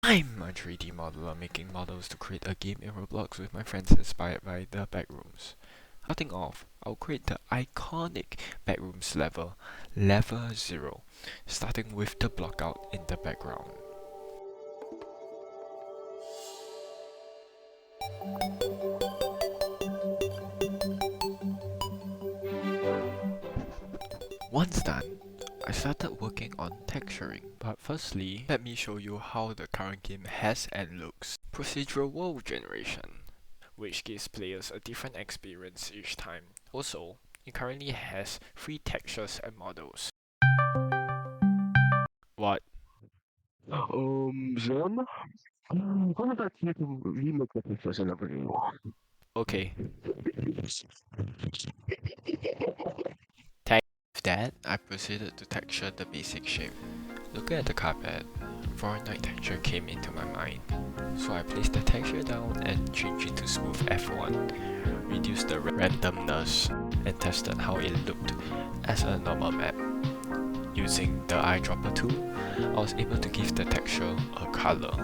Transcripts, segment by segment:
I'm a 3D modeler making models to create a game in Roblox with my friends inspired by the Backrooms. Starting off, I'll create the iconic Backrooms level, Level 0, starting with the blockout in the background. Once done, I started working on texturing, but firstly, let me show you how the current game has and looks. Procedural world generation, which gives players a different experience each time. Also, it currently has free textures and models. What? Zone? What about you to remake the first level? Okay. With that, I proceeded to texture the basic shape. Looking at the carpet, Fortnite texture came into my mind. So I placed the texture down and changed it to smooth F1, reduced the randomness, and tested how it looked as a normal map. Using the eyedropper tool, I was able to give the texture a color.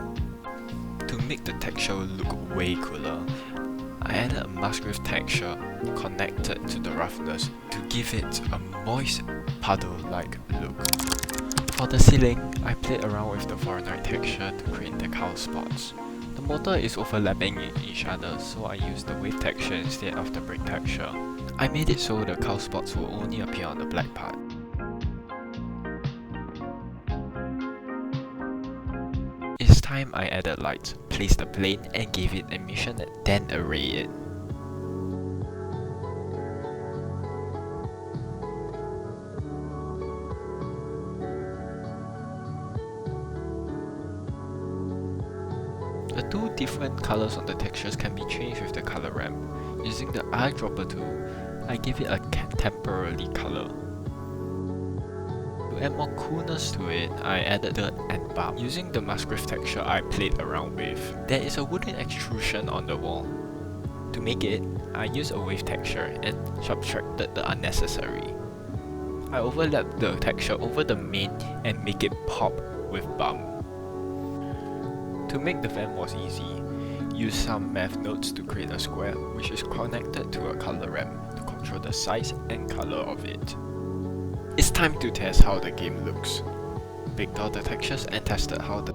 To make the texture look way cooler, I added a musgrave texture connected to the roughness to give it a moist puddle-like look. For the ceiling, I played around with the Fortnite texture to create the cowl spots. The mortar is overlapping each other, so I used the wave texture instead of the brick texture. I made it so the cowl spots will only appear on the black part. Each time I added lights, placed the plane and gave it emission, then array it. The two different colors on the textures can be changed with the color ramp. Using the eyedropper tool, I give it a temporary color. To add more coolness to it, I added the end bar. Using the musgrave texture I played around with, there is a wooden extrusion on the wall. To make it, I used a wave texture and subtracted the unnecessary. I overlapped the texture over the main and make it pop with bump. To make the fan was easy. Use some math nodes to create a square which is connected to a color ramp to control the size and color of it. It's time to test how the game looks. Baked all the textures and tested how the